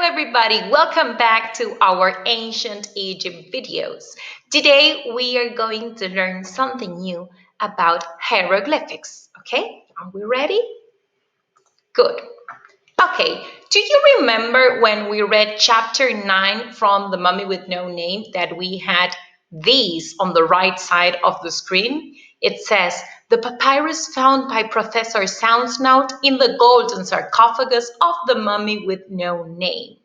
everybody, welcome back to our ancient Egypt videos. Today we are going to learn something new about hieroglyphics. Okay, are we ready? Good. Okay, do you remember when we read chapter 9 from The Mummy with No Name that we had these on the right side of the screen? It says, the papyrus found by Professor Soundsnout in the golden sarcophagus of the Mummy with No Name.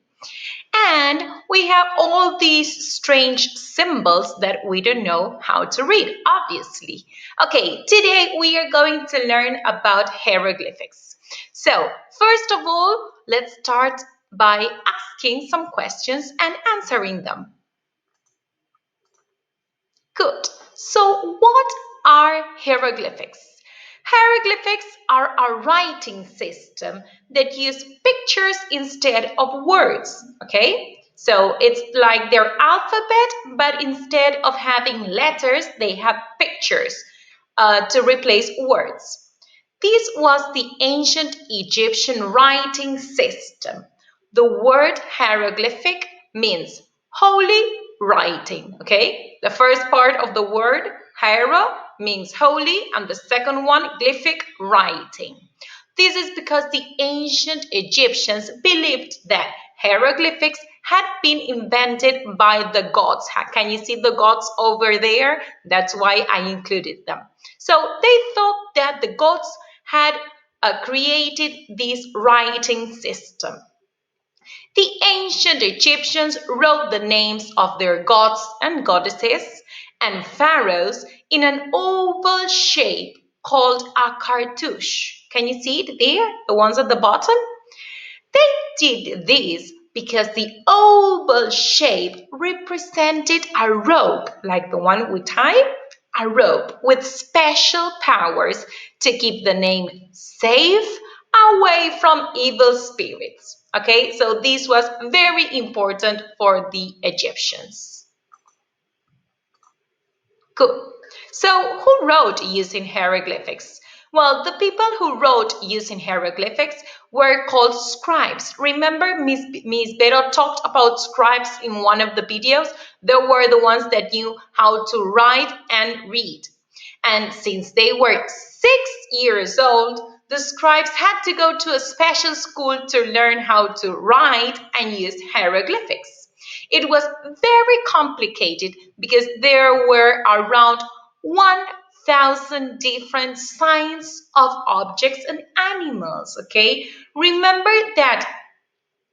And we have all these strange symbols that we don't know how to read, obviously. Okay, today we are going to learn about hieroglyphics. So, first of all, let's start by asking some questions and answering them. Good. So, what are hieroglyphics? Hieroglyphics are a writing system that use pictures instead of words, okay? So it's like their alphabet, but instead of having letters, they have pictures to replace words. This was the ancient Egyptian writing system. The word hieroglyphic means holy writing, okay? The first part of the word hiero means holy, and the second one, glyphic, writing. This is because the ancient Egyptians believed that hieroglyphics had been invented by the gods. Can you see the gods over there? That's why I included them. So they thought that the gods had created this writing system. The ancient Egyptians wrote the names of their gods and goddesses and pharaohs in an oval shape called a cartouche. Can you see it there? The ones at the bottom? They did this because the oval shape represented a rope, like the one we tie, a rope with special powers to keep the name safe away from evil spirits. Okay, so this was very important for the Egyptians. Good. So who wrote using hieroglyphics? Well, the people who wrote using hieroglyphics were called scribes. Remember Miss Vero talked about scribes in one of the videos? They were the ones that knew how to write and read. And since they were 6 years old, the scribes had to go to a special school to learn how to write and use hieroglyphics. It was very complicated because there were around 1,000 different signs of objects and animals, okay? Remember that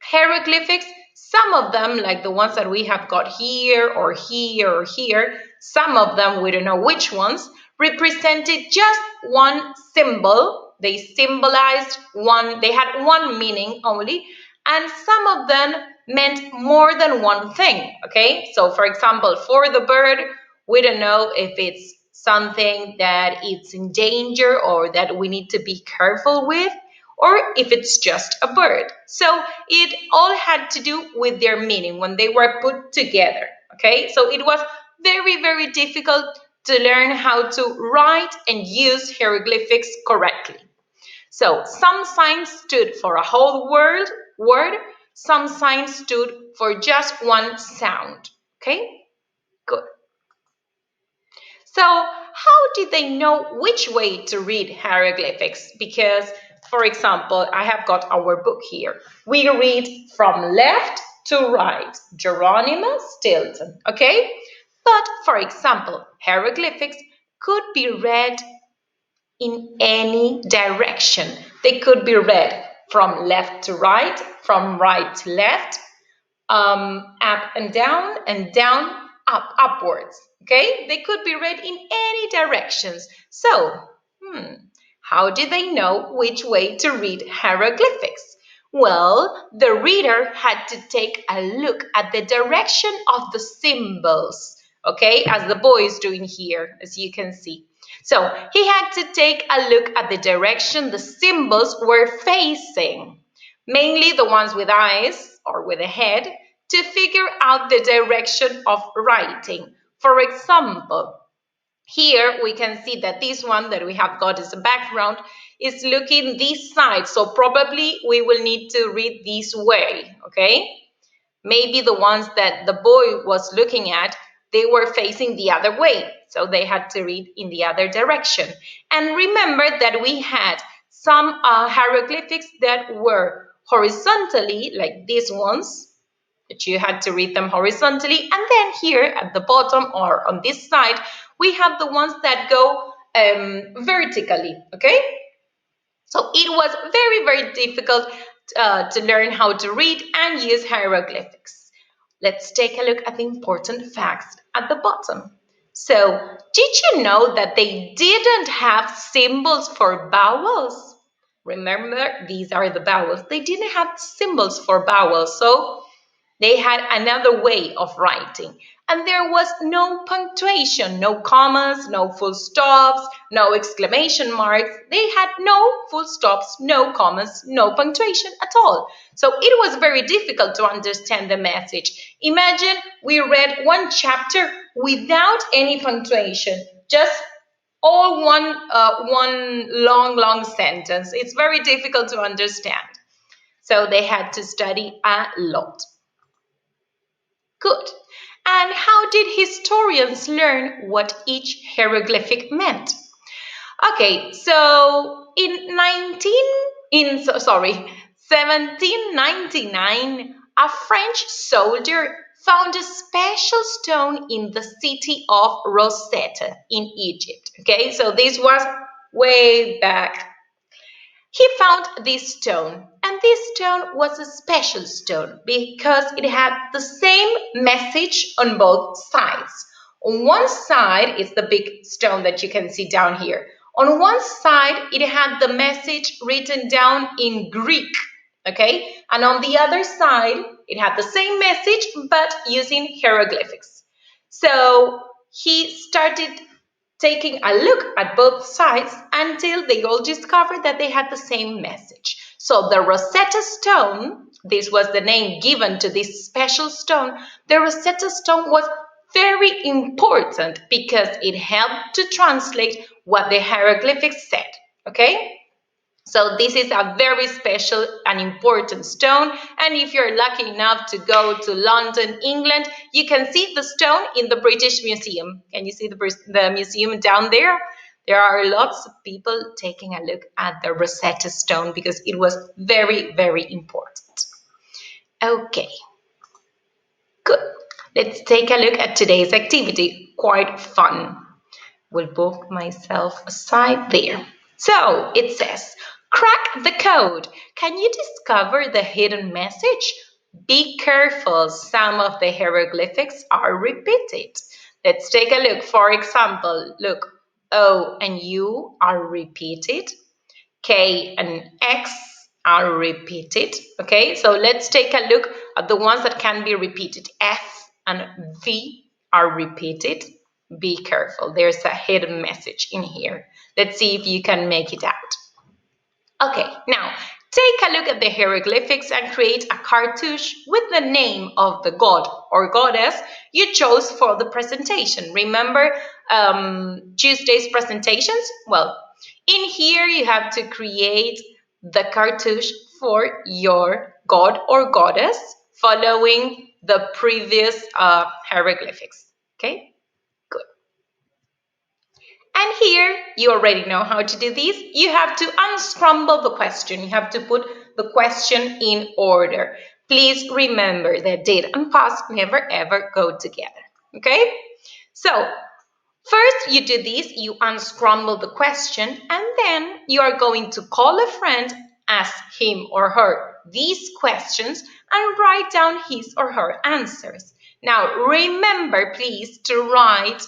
hieroglyphics, some of them, like the ones that we have got here or here or here, some of them, we don't know which ones, represented just one symbol. They symbolized one, they had one meaning only, and some of them meant more than one thing, okay? So for example, for the bird, we don't know if it's something that it's in danger or that we need to be careful with, or if it's just a bird. So it all had to do with their meaning when they were put together, okay? So it was very, very difficult to learn how to write and use hieroglyphics correctly. So some signs stood for a whole word, some signs stood for just one sound, okay? Good. So how did they know which way to read hieroglyphics? Because, for example, I have got our book here. We read from left to right, Geronimus, Stilton, okay? But, for example, hieroglyphics could be read in any direction. They could be read from left to right, from right to left, up and down, upwards. Okay, they could be read in any directions. So, how did they know which way to read hieroglyphics? Well, the reader had to take a look at the direction of the symbols, okay, as the boy is doing here, as you can see. So he had to take a look at the direction the symbols were facing, mainly the ones with eyes or with a head, to figure out the direction of writing. For example, Here we can see that this one that we have got as a background is looking this side. So probably we will need to read this way, okay? Maybe the ones that the boy was looking at, they were facing the other way. So they had to read in the other direction. And remember that we had some hieroglyphics that were horizontally, like these ones, that you had to read them horizontally. And then here at the bottom or on this side, we have the ones that go vertically, okay? So it was very, very difficult to learn how to read and use hieroglyphics. Let's take a look at the important facts at the bottom. So, did you know that they didn't have symbols for vowels? Remember, these are the vowels. They didn't have symbols for vowels, so they had another way of writing. And there was no punctuation, no commas, no full stops, no exclamation marks. They had no full stops, no commas, no punctuation at all. So it was very difficult to understand the message. Imagine we read one chapter without any punctuation, just all one long sentence. It's very difficult to understand. So they had to study a lot. Good. And how did historians learn what each hieroglyphic meant? Okay, so in 1799, a French soldier found a special stone in the city of Rosetta in Egypt. Okay, so this was way back. He found this stone, and this stone was a special stone because it had the same message on both sides. On one side is the big stone that you can see down here. On one side, it had the message written down in Greek, okay? And on the other side, it had the same message but using hieroglyphics. So he started taking a look at both sides until they all discovered that they had the same message. So the Rosetta Stone, this was the name given to this special stone, the Rosetta Stone was very important because it helped to translate what the hieroglyphics said, okay? So this is a very special and important stone. And if you're lucky enough to go to London, England, you can see the stone in the British Museum. Can you see the museum down there? There are lots of people taking a look at the Rosetta Stone because it was very, very important. Okay, good. Let's take a look at today's activity. Quite fun. Will book myself aside there. So it says, crack the code. Can you discover the hidden message? Be careful, some of the hieroglyphics are repeated. Let's take a look. For example, look, O and U are repeated. K and X are repeated. Okay, so let's take a look at the ones that can be repeated. F and V are repeated. Be careful, there's a hidden message in here. Let's see if you can make it out. Okay, now take a look at the hieroglyphics and create a cartouche with the name of the god or goddess you chose for the presentation. Remember Tuesday's presentations? Well, in here you have to create the cartouche for your god or goddess following the previous hieroglyphics. Okay? And here, you already know how to do this. You have to unscramble the question. You have to put the question in order. Please remember that date and past never ever go together. Okay? So, first you do this, you unscramble the question, and then you are going to call a friend, ask him or her these questions, and write down his or her answers. Now, remember, please, to write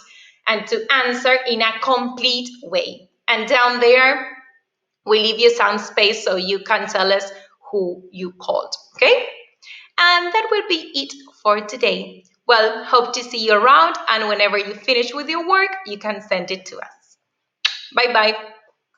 and to answer in a complete way. And down there, we leave you some space so you can tell us who you called, okay? And that will be it for today. Well, hope to see you around, and whenever you finish with your work, you can send it to us. Bye-bye.